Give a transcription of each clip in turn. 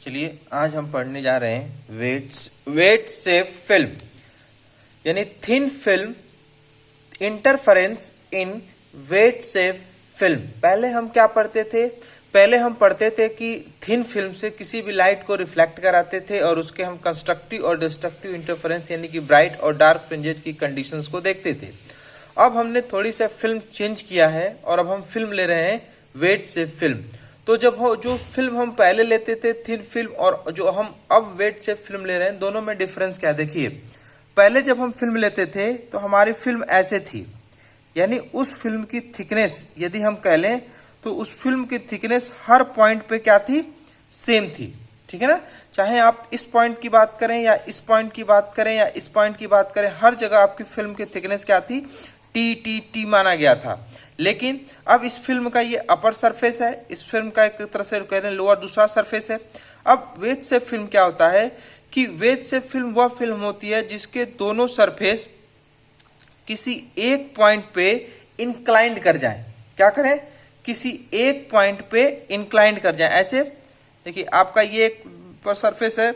चलिए आज हम पढ़ने जा रहे हैं वेट सेफ फिल्म यानी thin film interference in wedge shaped film. पहले हम क्या पढ़ते थे? पहले हम पढ़ते थे कि थिन फिल्म से किसी भी लाइट को रिफ्लेक्ट कराते थे और उसके हम कंस्ट्रक्टिव और डिस्ट्रक्टिव इंटरफेरेंस यानी कि ब्राइट और डार्क फ्रिंजेस की कंडीशंस को देखते थे। अब हमने थोड़ी सा फिल्म चेंज किया है और अब हम फिल्म ले रहे हैं वेट सेफ फिल्म। तो जो फिल्म हम पहले लेते थे थिन फिल्म और जो हम अब वेट सेफ फिल्म ले रहे हैं, दोनों में डिफरेंस क्या? देखिए, पहले जब हम फिल्म लेते थे तो हमारी फिल्म ऐसे थी, यानी उस फिल्म की थिकनेस यदि हम कह लें तो उस फिल्म की थिकनेस हर पॉइंट पे क्या थी? सेम थी। ठीक है ना? चाहे आप इस पॉइंट की बात करें या इस पॉइंट की बात करें या इस पॉइंट की बात करें, हर जगह आपकी फिल्म की थिकनेस क्या थी? टी टी टी माना गया था। लेकिन अब इस फिल्म का ये अपर सरफेस है, इस फिल्म का एक तरह से कहते हैं लोअर दूसरा सरफेस है। अब वेट सेफ फिल्म क्या होता है कि वेट सेफ फिल्म वह फिल्म होती है जिसके दोनों सरफेस किसी एक पॉइंट पे इंक्लाइंड कर जाएं। क्या करें? किसी एक पॉइंट पे इंक्लाइंड कर जाएं। ऐसे देखिए, आपका ये एक पर सरफेस है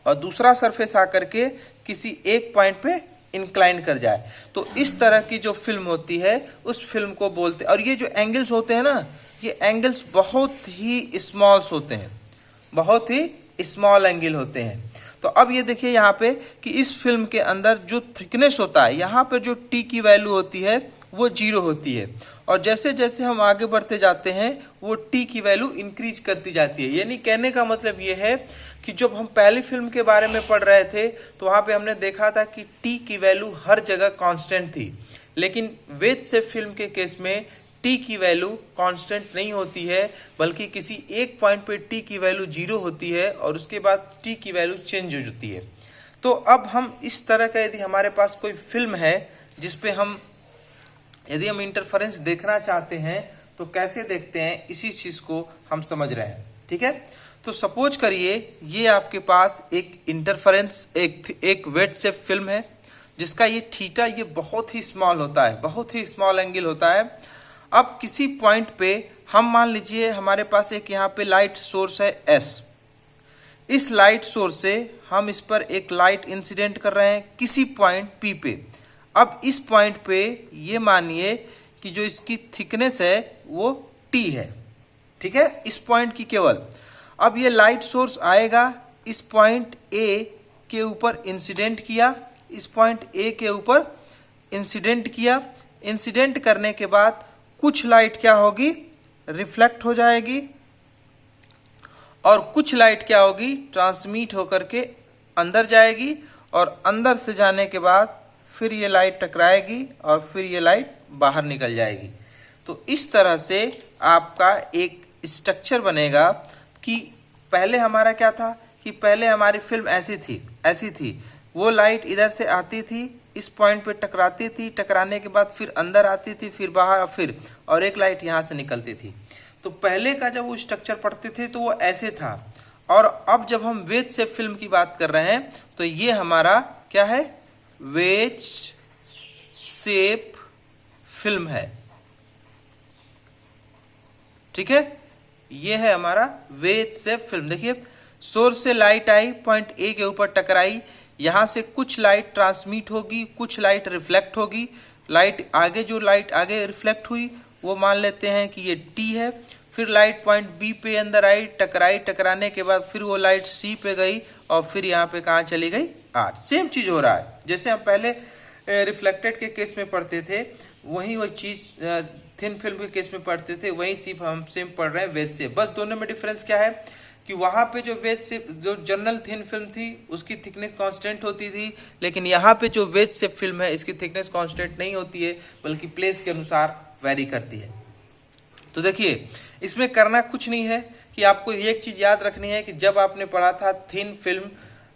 और दूसरा सरफेस आकर के किसी एक पॉइंट पे इंक्लाइन कर जाए, तो इस तरह की जो फिल्म होती है उस फिल्म को बोलते हैं। और ये जो एंगल्स होते हैं ना, ये एंगल्स बहुत ही स्मॉल्स होते हैं, बहुत ही स्मॉल एंगल होते हैं। तो अब ये देखिए यहाँ पे कि इस फिल्म के अंदर जो थिकनेस होता है, यहाँ पे जो टी की वैल्यू होती है वो 0 होती है और जैसे जैसे हम आगे बढ़ते जाते हैं वो टी की वैल्यू इंक्रीज करती जाती है। यानी कहने का मतलब ये है कि जब हम पहली फिल्म के बारे में पढ़ रहे थे तो वहां पे हमने देखा था कि टी की वैल्यू हर जगह कांस्टेंट थी, लेकिन वेट सेफ फिल्म के केस में टी की वैल्यू कांस्टेंट नहीं होती है, बल्कि किसी एक पॉइंट पे टी की वैल्यू 0 होती है और उसके बाद टी की वैल्यू चेंज हो जाती है। तो अब हम इस तरह का यदि हमारे पास कोई फिल्म है जिसपे यदि हम इंटरफेरेंस देखना चाहते हैं तो कैसे देखते हैं, इसी चीज को हम समझ रहे हैं। ठीक है? तो सपोज करिए ये आपके पास एक इंटरफेरेंस एक वेट सेफ फिल्म है जिसका ये थीटा ये बहुत ही स्मॉल होता है, बहुत ही स्मॉल एंगल होता है। अब किसी पॉइंट पे हम मान लीजिए हमारे पास एक यहाँ पे लाइट सोर्स है एस। इस लाइट सोर्स से हम इस पर एक लाइट इंसिडेंट कर रहे हैं किसी पॉइंट पी पे। अब इस पॉइंट पे ये मानिए कि जो इसकी थिकनेस है वो टी है। ठीक है? इस पॉइंट की केवल। अब ये लाइट सोर्स आएगा, इस पॉइंट ए के ऊपर इंसिडेंट किया, इस पॉइंट ए के ऊपर इंसिडेंट किया। इंसिडेंट करने के बाद कुछ लाइट क्या होगी? रिफ्लेक्ट हो जाएगी और कुछ लाइट क्या होगी? ट्रांसमिट होकर के अंदर जाएगी और अंदर से जाने के बाद फिर ये लाइट टकराएगी और फिर ये लाइट बाहर निकल जाएगी। तो इस तरह से आपका एक स्ट्रक्चर बनेगा कि पहले हमारा क्या था कि पहले हमारी फिल्म ऐसी थी। वो लाइट इधर से आती थी, इस पॉइंट पे टकराती थी, टकराने के बाद फिर अंदर आती थी, फिर बाहर, फिर और एक लाइट यहाँ से निकलती थी। तो पहले का जब वो स्ट्रक्चर पढ़ते थे तो वो ऐसे था। और अब जब हम वेट सेफ फिल्म की बात कर रहे हैं तो ये हमारा क्या है? वेट सेफ फिल्म है। ठीक है? ये है हमारा वेट सेफ फिल्म। देखिए, सोर्स से लाइट आई, पॉइंट ए के ऊपर टकराई, यहां से कुछ लाइट ट्रांसमिट होगी, कुछ लाइट रिफ्लेक्ट होगी। जो लाइट आगे रिफ्लेक्ट हुई वो मान लेते हैं कि ये टी है। फिर लाइट पॉइंट बी पे अंदर आई, टकराने के बाद फिर वो लाइट सी पे गई और फिर यहाँ पे कहाँ चली गई? आर। सेम चीज हो रहा है जैसे हम पहले रिफ्लेक्टेड के केस में पढ़ते थे, वही वो चीज थिन फिल्म के केस में पढ़ते थे, वही सिर्फ हम सेम पढ़ रहे हैं वेट सेफ। बस दोनों में डिफरेंस क्या है कि वहां पे जो वेट सेफ जो जनरल थिन फिल्म थी उसकी थिकनेस कांस्टेंट होती थी, लेकिन यहाँ पे जो वेट सेफ फिल्म है इसकी थिकनेस कांस्टेंट नहीं होती है, बल्कि प्लेस के अनुसार वेरी करती है। तो देखिए, इसमें करना कुछ नहीं है कि आपको एक चीज याद रखनी है कि जब आपने पढ़ा था thin film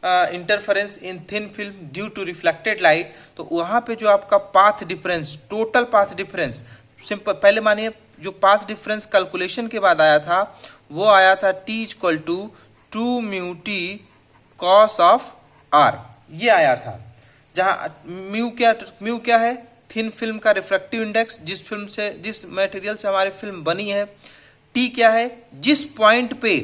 interference in thin film due to reflected light, तो वहां पे जो आपका path difference, total path difference, simple पहले मानिए जो पाथ डिफरेंस कैलकुलेशन के बाद आया था वो आया था T equal to 2 mu t cos of r, ये आया था। जहां म्यू क्या है? थिन फिल्म का रिफ्रैक्टिव इंडेक्स, जिस मटेरियल से हमारी फिल्म बनी है। टी क्या है? जिस पॉइंट पे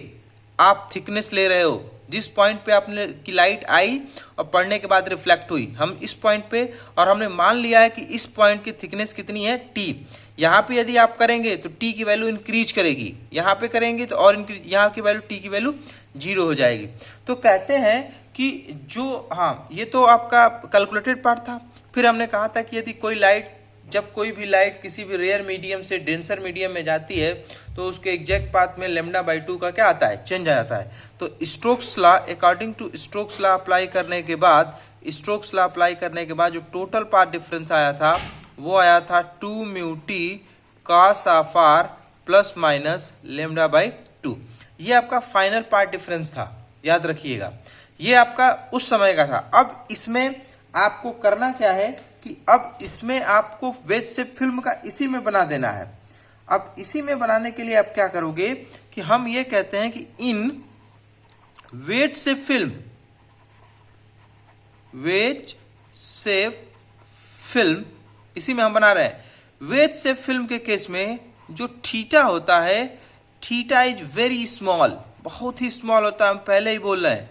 आप थिकनेस ले रहे हो, जिस पॉइंट पे आपने की लाइट आई और पड़ने के बाद रिफ्लेक्ट हुई, हम इस पॉइंट पे, और हमने मान लिया है कि इस पॉइंट की थिकनेस कितनी है, टी। यहाँ पे यदि आप करेंगे तो टी की वैल्यू इंक्रीज करेगी, यहाँ पे करेंगे तो और इंक्रीज, यहाँ की वैल्यू टी की वैल्यू 0 हो जाएगी। तो कहते हैं कि जो, हाँ ये तो आपका कैलकुलेटेड पार्ट था। फिर हमने कहा था कि यदि कोई लाइट, जब कोई भी लाइट किसी भी रेयर मीडियम से डेंसर मीडियम में जाती है तो उसके एग्जैक्ट पाथ में λ/2 का क्या आता है, चेंज आ जाता है। तो Stokes law, according to Stokes law apply करने के बाद, स्टोक्स लॉ अप्लाई करने के बाद जो टोटल पाथ डिफरेंस आया था वो आया था 2μt cos of r plus minus λ/2। ये आपका फाइनल पार्ट डिफरेंस था, याद रखिएगा, ये आपका उस समय का था। अब इसमें आपको करना क्या है कि अब इसमें आपको वेज से फिल्म का इसी में बना देना है। अब इसी में बनाने के लिए आप क्या करोगे कि हम ये कहते हैं कि इन वेट से फिल्म, वेट से फिल्म, इसी में हम बना रहे हैं। वेट से फिल्म के केस में जो थीटा होता है, थीटा इज वेरी स्मॉल, बहुत ही स्मॉल होता है, हम पहले ही बोल रहे हैं,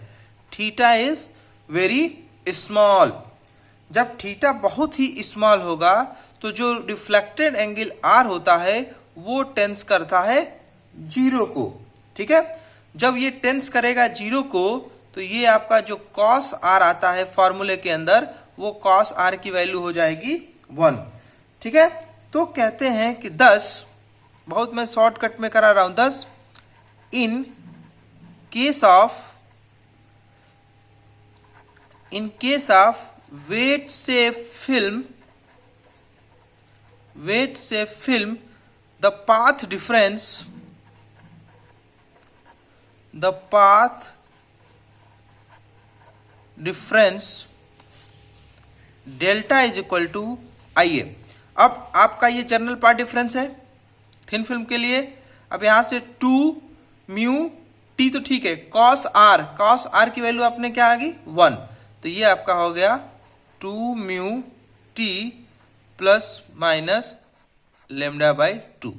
थीटा इज वेरी स्मॉल। जब थीटा बहुत ही स्मॉल होगा तो जो रिफ्लेक्टेड एंगल आर होता है वो टेंस करता है 0 को, ठीक है। जब ये टेंस करेगा 0 को तो ये आपका जो cos r आता है फॉर्मूले के अंदर, वो cos r की वैल्यू हो जाएगी 1, ठीक है। तो कहते हैं कि 10, बहुत मैं शॉर्टकट में करा रहा हूं, 10 इन केस ऑफ वेट से film, the path difference delta is equal to IA। अब आपका ये जनरल पार्ट डिफरेंस है थिन फिल्म के लिए। अब यहां से 2μt तो ठीक है, cos r की वैल्यू आपने क्या आ गई 1, तो ये आपका हो गया 2μt प्लस माइनस λ/2।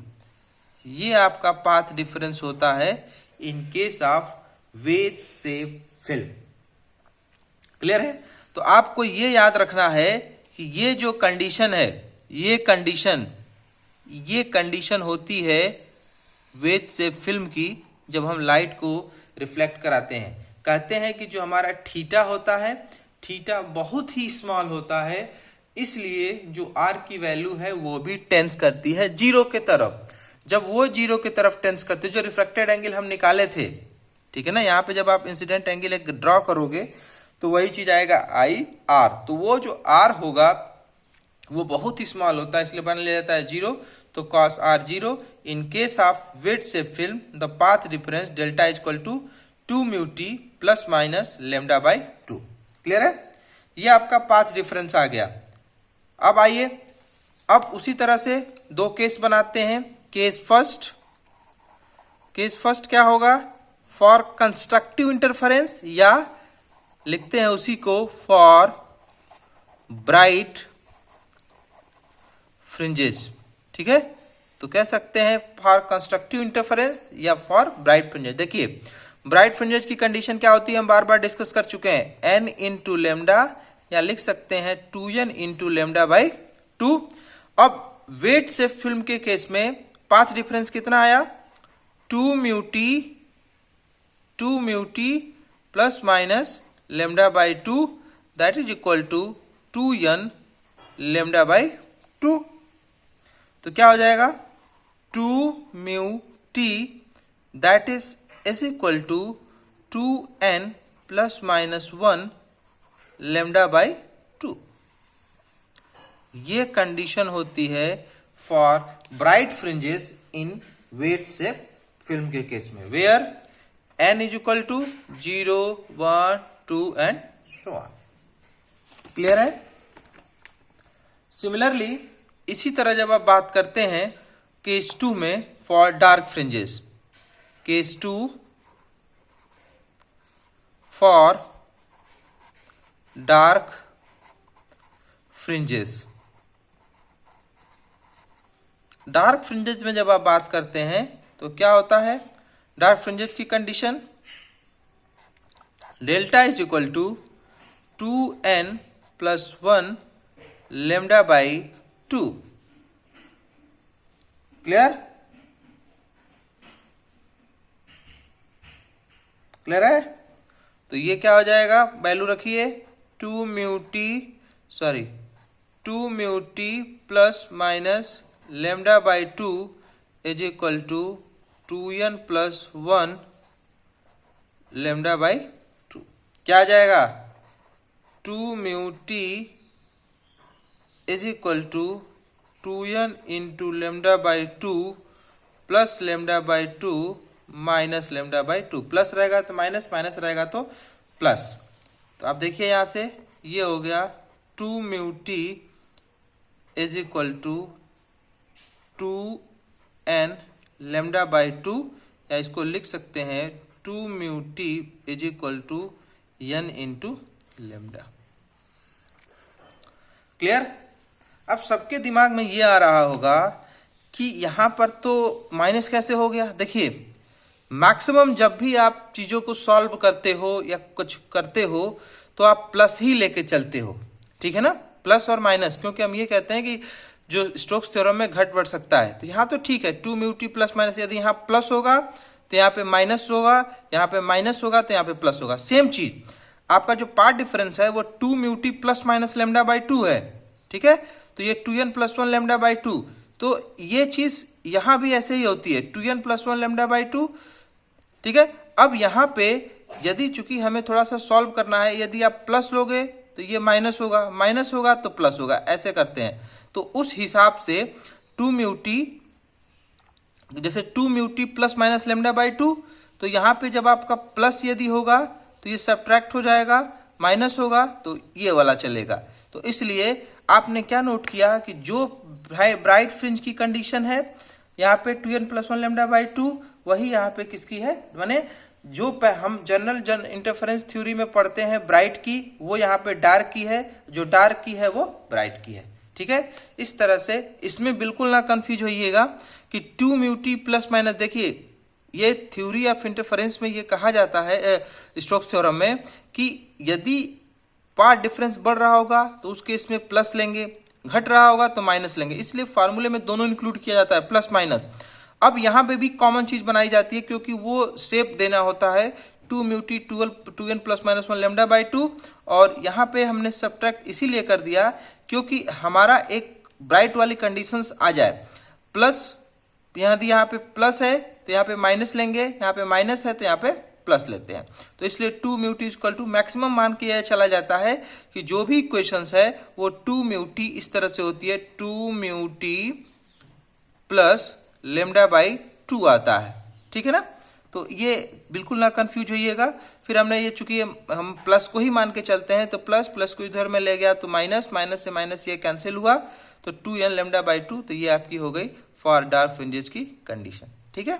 ये आपका पाथ डिफरेंस होता है इन केस ऑफ वेज से फिल्म। क्लियर है? तो आपको ये याद रखना है कि ये जो कंडीशन है, ये कंडीशन होती है वेज से फिल्म की, जब हम लाइट को रिफ्लेक्ट कराते हैं। कहते हैं कि जो हमारा थीटा होता है, थीटा बहुत ही स्मॉल होता है, इसलिए जो आर की वैल्यू है वो भी टेंस करती है 0 के तरफ। जब वो 0 की तरफ टेंस करते, जो रिफ्लेक्टेड एंगल हम निकाले थे, ठीक है ना, यहाँ पे जब आप इंसिडेंट एंगल एक ड्रॉ करोगे तो वही चीज आएगा IR। तो वो जो R होगा वो बहुत ही स्मॉल होता है, इसलिए बन ले जाता है 0, तो cos r 0। In case of wedge से film the path difference delta is equal to 2μt plus minus λ/2। Clear है? ये आपका पाथ डिफरेंस आ गया। अब आइए, अब उसी तरह से दो केस बनाते हैं। केस फर्स्ट क्या होगा, फॉर कंस्ट्रक्टिव इंटरफेरेंस, या लिखते हैं उसी को फॉर ब्राइट फ्रिंजेस, ठीक है। तो कह सकते हैं फॉर कंस्ट्रक्टिव इंटरफेरेंस या फॉर ब्राइट फ्रिंजेस। देखिए ब्राइट फ्रिंजेस की कंडीशन क्या होती है, हम बार बार डिस्कस कर चुके हैं, n इंटू लेमडा, या लिख सकते हैं 2n इंटू λ/2। अब वेट से फिल्म के केस में पाथ डिफरेंस कितना आया, 2μt plus minus λ/2, that is equal to 2n λ/2। तो क्या हो जाएगा, 2μt that is equal to 2n plus minus 1 λ/2। ये कंडीशन होती है for bright fringes in wedge से फिल्म के केस में, where n is equal to 0, 1, 2 and so on. Clear है? सिमिलरली इसी तरह जब आप बात करते हैं केस 2 में for dark fringes, case 2 for dark fringes, dark fringes में जब आप बात करते हैं तो क्या होता है, डार्क फ्रिंजेस की condition delta is equal to 2n plus 1 lambda by 2। Clear? Clear है? तो ये क्या हो जाएगा, वैल्यू रखिए 2 mu t plus minus lambda by 2 is equal to 2n plus 1 lambda by 2। क्या आ जाएगा, 2 mu t is equal to 2n into lambda by 2 plus lambda by 2 minus lambda by 2। Plus रहेगा तो माइनस, माइनस रहेगा तो plus. तो आप देखिए यहां से ये हो गया 2 mu t is equal to 2n lambda by 2, या इसको लिख सकते हैं 2 mu t is equal to n into lambda. Clear? अब सबके दिमाग में ये आ रहा होगा कि यहां पर तो माइनस कैसे हो गया। देखिए, मैक्सिमम जब भी आप चीजों को सॉल्व करते हो या कुछ करते हो तो आप प्लस ही लेके चलते हो, ठीक है ना, प्लस और माइनस, क्योंकि हम ये कहते हैं कि जो स्टोक्स थ्योरम में घट बढ़ सकता है। तो यहाँ तो ठीक है 2 म्यू टी प्लस माइनस, यदि यहाँ प्लस होगा तो यहाँ पे माइनस होगा, यहाँ पे माइनस होगा तो यहाँ पे प्लस होगा। सेम चीज आपका जो पार्ट डिफरेंस है वो 2 mu t plus minus lambda by 2 है, ठीक है। तो ये 2n प्लस 1 लेमडा बाई 2, तो ये चीज यहां भी ऐसे ही होती है 2n प्लस 1 लेमडा बाई 2, ठीक है। अब यहां पे यदि चूंकि हमें थोड़ा सा सॉल्व करना है, यदि आप प्लस लोगे तो ये माइनस होगा, माइनस होगा तो प्लस होगा, ऐसे करते हैं। तो उस हिसाब से 2 म्यू टी, जैसे 2 mu t plus minus lambda by 2, तो यहां पे जब आपका प्लस यदि होगा तो ये सब्ट्रैक्ट हो जाएगा, माइनस होगा तो ये वाला चलेगा। तो इसलिए आपने क्या नोट किया कि जो ब्राइट फ्रिंज की कंडीशन है यहाँ पे 2n प्लस 1 लेमडा बाई 2, वही यहाँ पे किसकी है, माने जो हम जनरल इंटरफेरेंस थ्योरी में पढ़ते हैं ब्राइट की, वो यहाँ पे डार्क की है, जो डार्क की है वो ब्राइट की है, ठीक है। इस तरह से इसमें बिल्कुल ना कंफ्यूज होइएगा कि 2 म्यू टी प्लस माइनस। देखिए, ये थ्योरी ऑफ इंटरफेरेंस में ये कहा जाता है स्टोक्स थ्योरम में कि यदि पार्ट डिफरेंस बढ़ रहा होगा तो उस केस में प्लस लेंगे, घट रहा होगा तो माइनस लेंगे, इसलिए फार्मूले में दोनों इंक्लूड किया जाता है, प्लस माइनस। अब यहां पे भी कॉमन चीज बनाई जाती है, क्योंकि वो शेप देना होता है 2 mu T 2n plus minus 1 lambda by 2, और यहाँ पे हमने सब्ट्रैक्ट इसीलिए कर दिया क्योंकि हमारा एक ब्राइट वाली कंडीशंस आ जाए। प्लस यदि यहाँ पे प्लस है तो यहाँ पे माइनस लेंगे, यहाँ पे माइनस है तो यहाँ पे प्लस लेते हैं। तो इसलिए 2 mu t equal to maximum मान के यह चला जाता है कि जो भी इक्वेशंस है वो 2 म्यू टी इस तरह से होती है, 2 mu t plus lambda by 2 आता है, ठीक है ना। तो ये बिल्कुल ना कंफ्यूज होइएगा। फिर हमने ये चूंकि हम प्लस को ही मान के चलते हैं तो प्लस प्लस को इधर में ले गया तो माइनस, माइनस से माइनस ये कैंसिल हुआ तो 2n लेमडा बाई 2, तो ये आपकी हो गई फॉर डार्क फ्रिंजेस की कंडीशन, ठीक है।